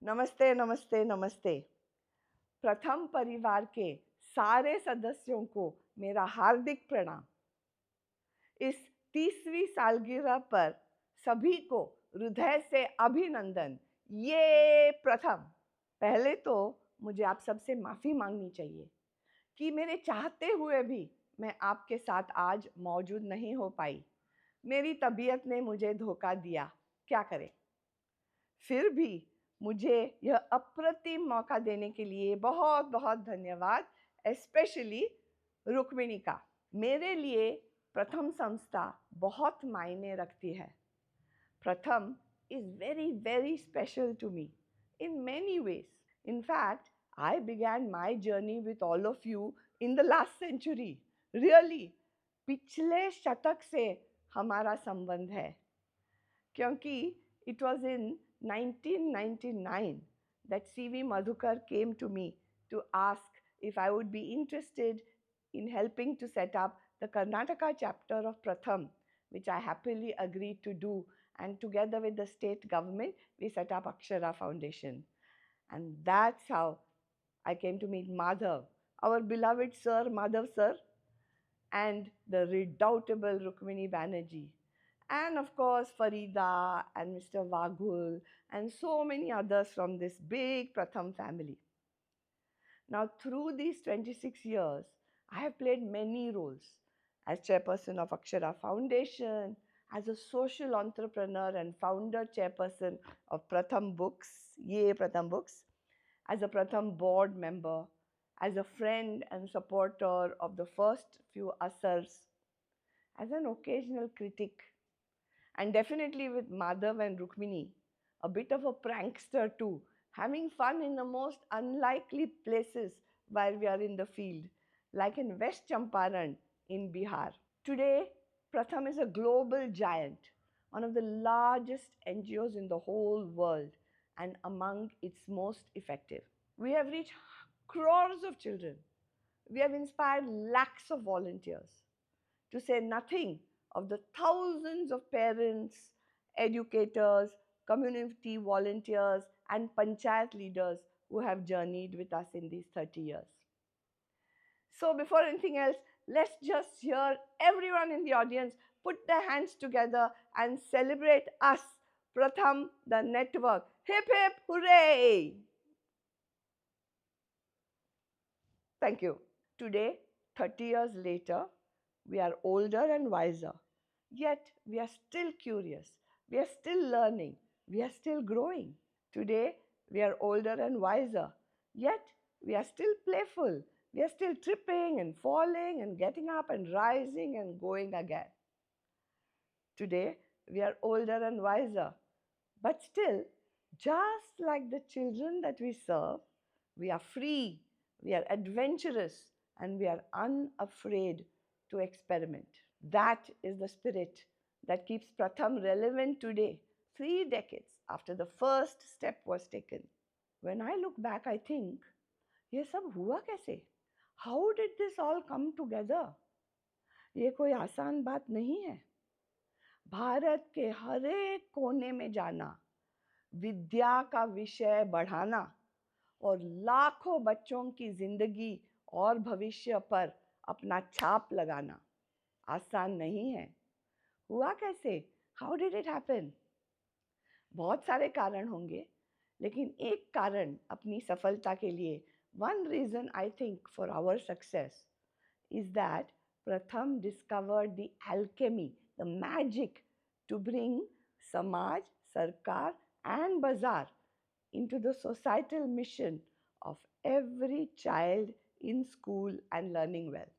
नमस्ते नमस्ते नमस्ते। प्रथम परिवार के सारे सदस्यों को मेरा हार्दिक प्रणाम। इस 30वीं सालगिरह पर सभी को हृदय से अभिनंदन। ये प्रथम। पहले तो मुझे आप सबसे माफ़ी मांगनी चाहिए कि मेरे चाहते हुए भी मैं आपके साथ आज मौजूद नहीं हो पाई। मेरी तबीयत ने मुझे धोखा दिया, क्या करें। फिर भी मुझे यह अप्रतिम मौका देने के लिए बहुत बहुत धन्यवाद, स्पेशली रुक्मिणी का। मेरे लिए प्रथम संस्था बहुत मायने रखती है। प्रथम is very very special to me in many ways. In fact, I began my journey with all of you in the last century. Really, पिछले शतक से हमारा संबंध है, क्योंकि it was in 1999 that C.V. Madhukar came to me to ask if I would be interested in helping to set up the Karnataka chapter of Pratham, which I happily agreed to do. And together with the state government, we set up Akshara Foundation. And that's how I came to meet Madhav, our beloved Sir Madhav Sir, and the redoubtable Rukmini Banerjee. And of course, Farida and Mr. Vaghul and so many others from this big Pratham family. Now, through these 26 years, I have played many roles as chairperson of Akshara Foundation, as a social entrepreneur and founder chairperson of Pratham Books, Pratham Books, as a Pratham board member, as a friend and supporter of the first few Asars, as an occasional critic, and definitely with Madhav and Rukmini, a bit of a prankster too, having fun in the most unlikely places while we are in the field, like in West Champaran in Bihar. Today, Pratham is a global giant, one of the largest NGOs in the whole world and among its most effective. We have reached crores of children. We have inspired lakhs of volunteers, to say nothing of the thousands of parents, educators, community volunteers, and panchayat leaders who have journeyed with us in these 30 years. So, before anything else, let's just hear everyone in the audience put their hands together and celebrate us, Pratham, the network. Hip hip hooray! Thank you. Today, 30 years later, we are older and wiser. Yet, we are still curious. We are still learning. We are still growing. Today, we are older and wiser. Yet, we are still playful. We are still tripping and falling and getting up and rising and going again. Today, we are older and wiser. But still, just like the children that we serve, we are free, we are adventurous, and we are unafraid to experiment. That is the spirit that keeps Pratham relevant today, 3 decades after the first step was taken. When I look back, I think, ये सब हुआ कैसे? How did this all come together? ये कोई आसान बात नहीं है। भारत के हर एक कोने में जाना, विद्या का विषय बढ़ाना और लाखों बच्चों की जिंदगी और भविष्य पर अपना छाप लगाना आसान नहीं है। हुआ कैसे? How did it happen? बहुत सारे कारण होंगे, लेकिन एक कारण अपनी सफलता के लिए, one reason I think for our success is that Pratham discovered the alchemy, the magic to bring Samaj, Sarkar and Bazaar into the societal mission of every child in school and learning well.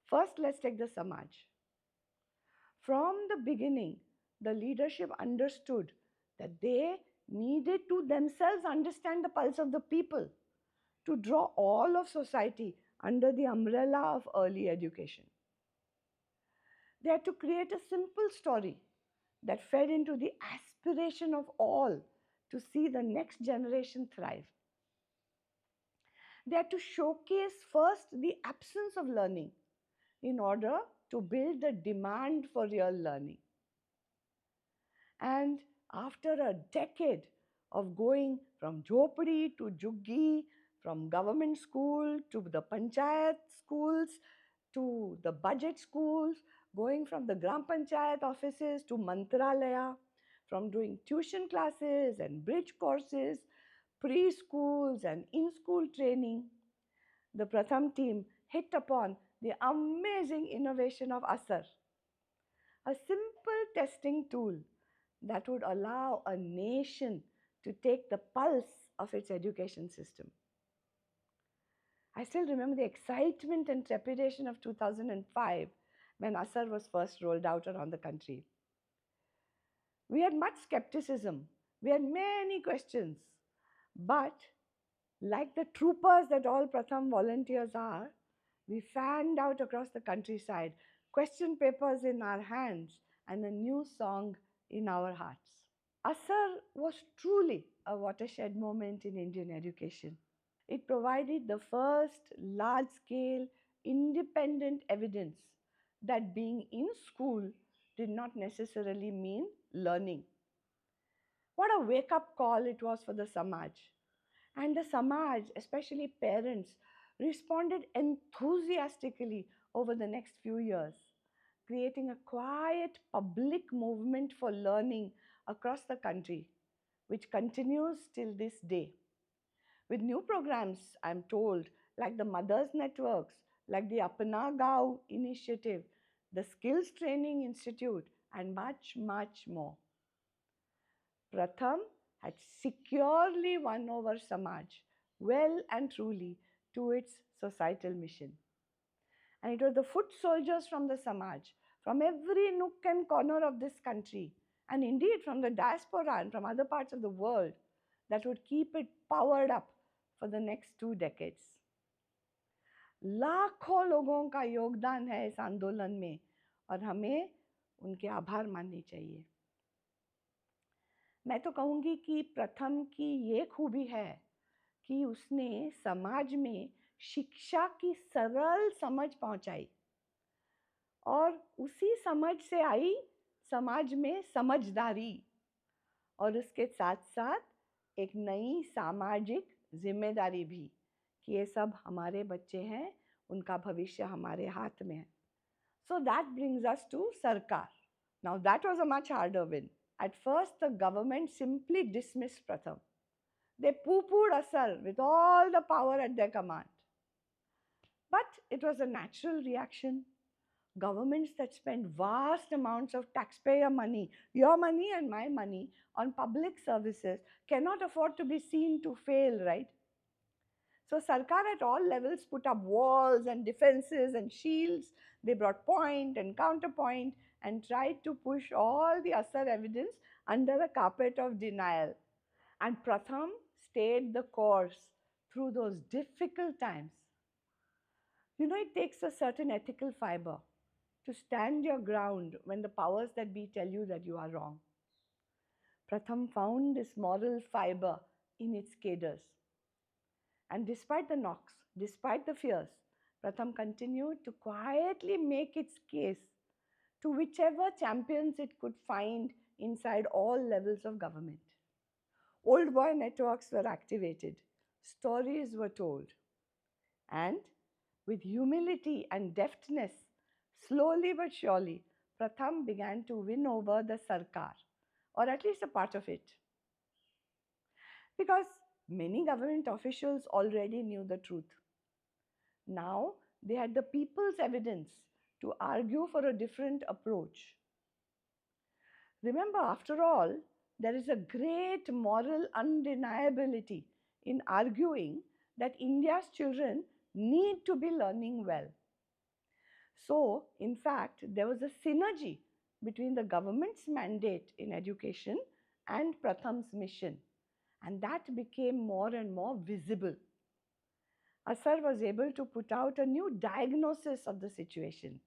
First, let's take the Samaj. From the beginning, the leadership understood that they needed to themselves understand the pulse of the people to draw all of society under the umbrella of early education. They had to create a simple story that fed into the aspiration of all to see the next generation thrive. They had to showcase first the absence of learning in order to build the demand for real learning. And after a decade of going from Jhopadi to Juggi, from government school to the panchayat schools to the budget schools, going from the Gram Panchayat offices to Mantralaya, from doing tuition classes and bridge courses, preschools and in-school training. The Pratham team hit upon the amazing innovation of Asar, a simple testing tool that would allow a nation to take the pulse of its education system. I still remember the excitement and trepidation of 2005 when Asar was first rolled out around the country. We had much skepticism, we had many questions, but like the troopers that all Pratham volunteers are, we fanned out across the countryside, question papers in our hands, and a new song in our hearts. Asar was truly a watershed moment in Indian education. It provided the first large scale independent evidence that being in school did not necessarily mean learning. What a wake up call it was for the Samaj. And the Samaj, especially parents, responded enthusiastically over the next few years, creating a quiet public movement for learning across the country, which continues till this day. With new programs, I'm told, like the Mothers Networks, like the Apna Gaon initiative, the Skills Training Institute, and much, much more. Pratham had securely won over Samaj well and truly to its societal mission. And it was the foot soldiers from the Samaj, from every nook and corner of this country, and indeed from the diaspora and from other parts of the world, that would keep it powered up for the next 2 decades. लाखों लोगों का योगदान है इस आंदोलन में और हमें उनके आभार मानने चाहिए. मैं तो कहूँगी कि प्रथम की ये खूबी है कि उसने समाज में शिक्षा की सरल समझ पहुंचाई और उसी समझ से आई समाज में समझदारी और उसके साथ साथ एक नई सामाजिक जिम्मेदारी भी कि ये सब हमारे बच्चे हैं, उनका भविष्य हमारे हाथ में है. So that brings us to Sarkar. Now that was a much harder win. At first, the government simply dismissed Pratham. They poo-pooed Asar with all the power at their command. But it was a natural reaction. Governments that spend vast amounts of taxpayer money, your money and my money, on public services cannot afford to be seen to fail, right? So Sarkar at all levels put up walls and defenses and shields. They brought point and counterpoint and tried to push all the Asar evidence under the carpet of denial. And Pratham stayed the course through those difficult times. You know, it takes a certain ethical fiber to stand your ground when the powers that be tell you that you are wrong. Pratham found this moral fiber in its cadres. And despite the knocks, despite the fears, Pratham continued to quietly make its case to whichever champions it could find inside all levels of government. Old boy networks were activated, stories were told, and with humility and deftness, slowly but surely, Pratham began to win over the Sarkar, or at least a part of it. Because many government officials already knew the truth. Now they had the people's evidence to argue for a different approach. Remember, after all, there is a great moral undeniability in arguing that India's children need to be learning well. So, in fact, there was a synergy between the government's mandate in education and Pratham's mission, and that became more and more visible. Asar was able to put out a new diagnosis of the situation,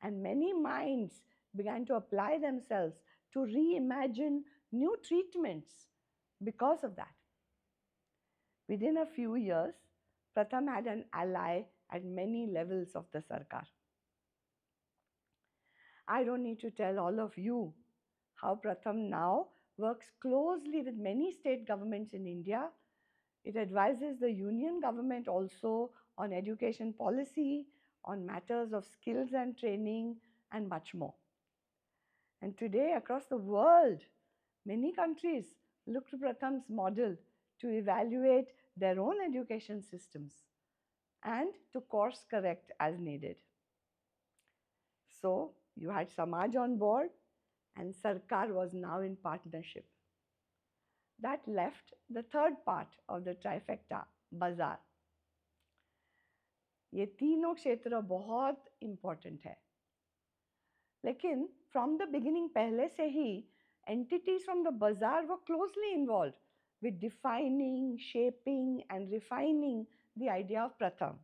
and many minds began to apply themselves to reimagine new treatments because of that. Within a few years, Pratham had an ally at many levels of the Sarkar. I don't need to tell all of you how Pratham now works closely with many state governments in India. It advises the union government also on education policy, on matters of skills and training, and much more. And today, across the world, many countries look to Pratham's model to evaluate their own education systems and to course correct as needed. So, you had Samaj on board, and Sarkar was now in partnership. That left the third part of the trifecta, Bazaar. ये तीनों क्षेत्र बहुत important है, लेकिन from the beginning पहले से ही entities from the bazaar were closely involved with defining, shaping and refining the idea of Pratham.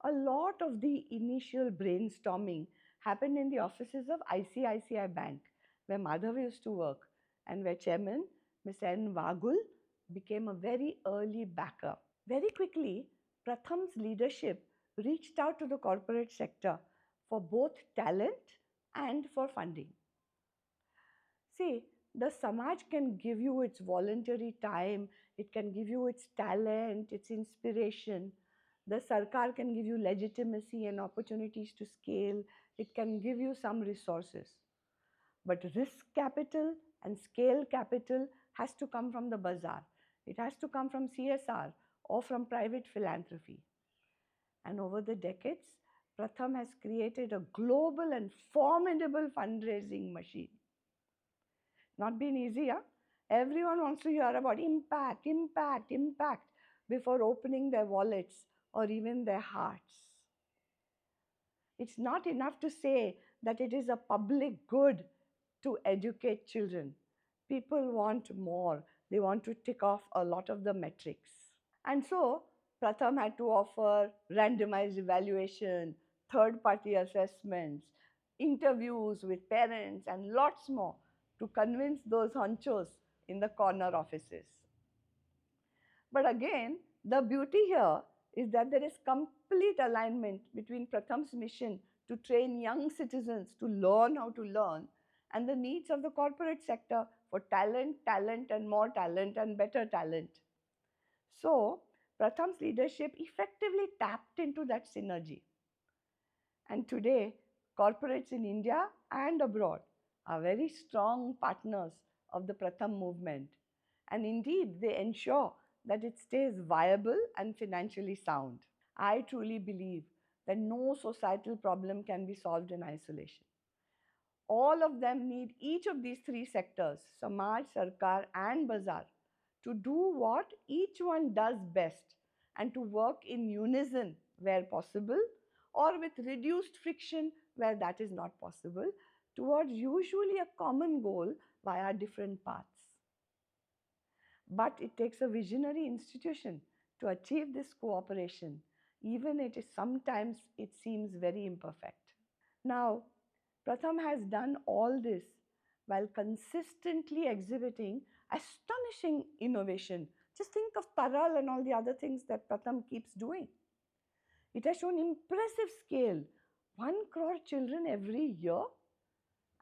A lot of the initial brainstorming happened in the offices of ICICI Bank, where Madhav used to work, and where chairman, Ms. N. Vagul, became a very early backer. Very quickly, Pratham's leadership reached out to the corporate sector for both talent and for funding. See, the Samaj can give you its voluntary time, it can give you its talent, its inspiration. The Sarkar can give you legitimacy and opportunities to scale, it can give you some resources. But risk capital and scale capital has to come from the bazaar. It has to come from CSR or from private philanthropy. And over the decades, Pratham has created a global and formidable fundraising machine. Not been easy, huh? Everyone wants to hear about impact, impact, impact before opening their wallets or even their hearts. It's not enough to say that it is a public good to educate children. People want more. They want to tick off a lot of the metrics. And so, Pratham had to offer randomized evaluation, third party assessments, interviews with parents, and lots more to convince those honchos in the corner offices. But again, the beauty here is that there is complete alignment between Pratham's mission to train young citizens to learn how to learn and the needs of the corporate sector for talent, talent, and more talent and better talent. So, Pratham's leadership effectively tapped into that synergy. And today, corporates in India and abroad are very strong partners of the Pratham movement. And indeed, they ensure that it stays viable and financially sound. I truly believe that no societal problem can be solved in isolation. All of them need each of these three sectors, Samaj, Sarkar, and Bazaar, to do what each one does best and to work in unison where possible or with reduced friction where that is not possible towards usually a common goal via different paths. But it takes a visionary institution to achieve this cooperation, even it is sometimes it seems very imperfect. Now, Pratham has done all this while consistently exhibiting astonishing innovation. Just think of Taral and all the other things that Pratham keeps doing. It has shown impressive scale, 1 crore children every year,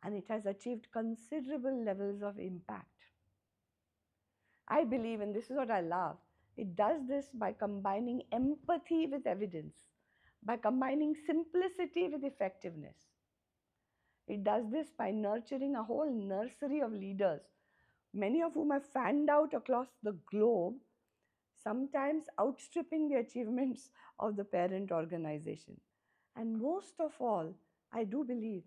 and it has achieved considerable levels of impact. I believe, and this is what I love, it does this by combining empathy with evidence, by combining simplicity with effectiveness. It does this by nurturing a whole nursery of leaders, many of whom have fanned out across the globe, sometimes outstripping the achievements of the parent organization. And most of all, I do believe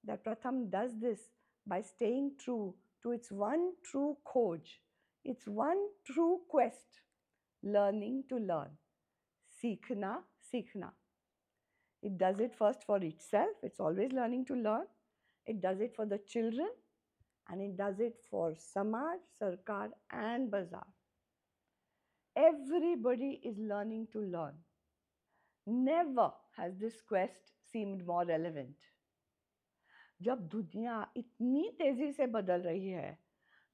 that Pratham does this by staying true to its one true khoj, its one true quest, learning to learn. Seekhna, seekhna. It does it first for itself, it's always learning to learn. It does it for the children, and it does it for Samaj, Sarkar, and Bazaar. Everybody is learning to learn. Never has this quest seemed more relevant. जब दुनिया इतनी तेजी से बदल रही है,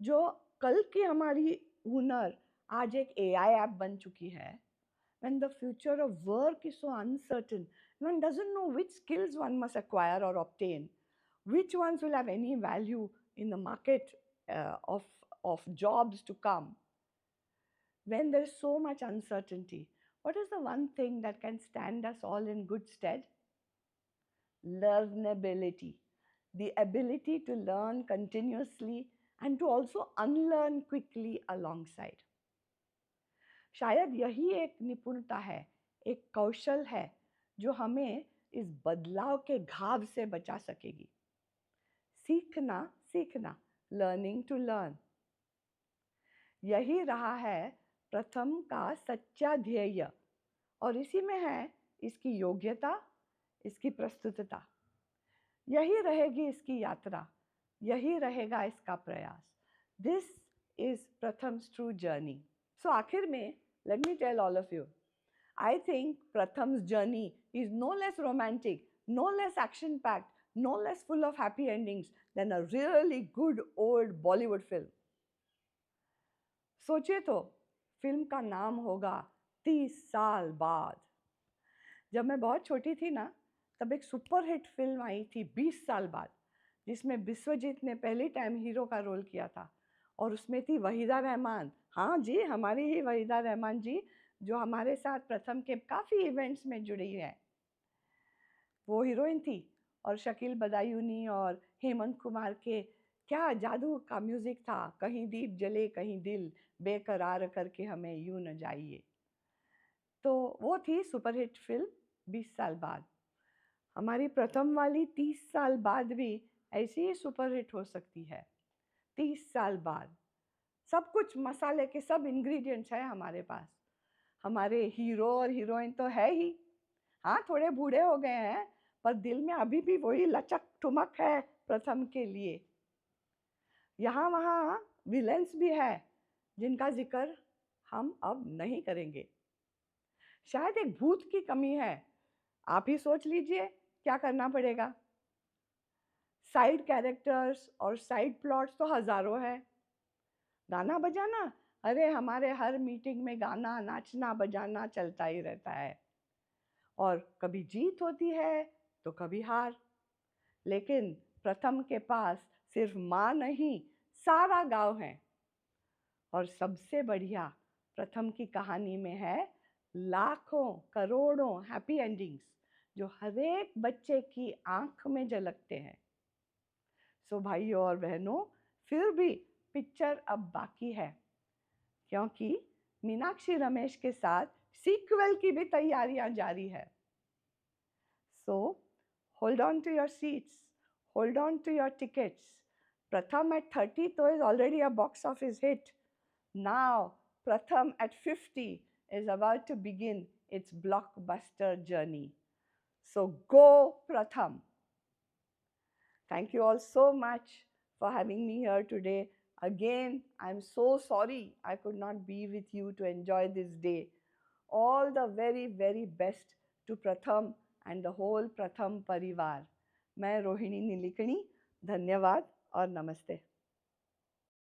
जो कल की हमारी हुनर आज एक AI ऐप बन चुकी है, when the future of work is so uncertain, one doesn't know which skills one must acquire or obtain, which ones will have any value in the market of jobs to come, when there is so much uncertainty, what is the one thing that can stand us all in good stead? Learnability, the ability to learn continuously and to also unlearn quickly alongside. शायद यही एक निपुणता है, एक कौशल है जो हमें इस बदलाव के घाव से बचा सकेगी. सीखना सीखना, लर्निंग टू लर्न, यही रहा है प्रथम का सच्चा ध्येय, और इसी में है इसकी योग्यता, इसकी प्रस्तुतता. यही रहेगी इसकी यात्रा, यही रहेगा इसका प्रयास. This is Pratham's true journey. So आखिर में, let me tell all of you, I think Pratham's journey is no less romantic, no less action-packed, no less full of happy endings than a really good old Bollywood film. सोचिए तो, film का नाम होगा 30 साल बाद. जब मैं बहुत छोटी थी ना, तब एक सुपरहिट फिल्म आई थी 20 साल बाद, जिसमें विश्वजीत ने पहली टाइम हीरो का रोल किया था, और उसमें थी वहीदा रहमान. हाँ जी, हमारी ही वहीदा रहमान जी, जो हमारे साथ प्रथम के काफ़ी इवेंट्स में जुड़ी है. वो हीरोइन थी, और शकील बदायूनी और हेमंत कुमार के क्या जादू का म्यूजिक था. कहीं दीप जले कहीं दिल बेकरार करके हमें यूं न जाइए. तो वो थी सुपरहिट फिल्म 20 साल बाद. हमारी प्रथम वाली 30 साल बाद भी ऐसी ही सुपरहिट हो सकती है. 30 साल बाद सब कुछ, मसाले के सब इंग्रेडिएंट्स है हमारे पास. हमारे हीरो और हीरोइन तो है ही, हाँ थोड़े बूढ़े हो गए हैं, पर दिल में अभी भी वही लचक ठुमक है प्रथम के लिए. यहाँ वहाँ विलेंस भी है, जिनका जिक्र हम अब नहीं करेंगे. शायद एक भूत की कमी है. आप ही सोच लीजिए क्या करना पड़ेगा. साइड कैरेक्टर्स और साइड प्लॉट्स तो हजारों हैं. गाना बजाना, अरे हमारे हर मीटिंग में गाना नाचना बजाना चलता ही रहता है, और कभी जीत होती है तो कभी हार. लेकिन प्रथम के पास सिर्फ माँ नहीं, सारा गांव है. और सबसे बढ़िया प्रथम की कहानी में है लाखों करोड़ों हैप्पी एंडिंग्स, जो हर एक बच्चे की आंख में झलकते हैं. सो भाइयों और बहनों, फिर भी पिक्चर अब बाकी है, क्योंकि मीनाक्षी रमेश के साथ सीक्वल की भी तैयारियां जारी है. So hold on to your seats, hold on to your tickets. प्रथम at 30 तो is already a box office hit. Now Pratham at 50 is about to begin its blockbuster journey. So go Pratham. Thank you all so much for having me here today. Again, I'm so sorry I could not be with you to enjoy this day. All the very, very best to Pratham and the whole Pratham Parivar. मैं रोहिणी नीलकणी, धन्यवाद और नमस्ते.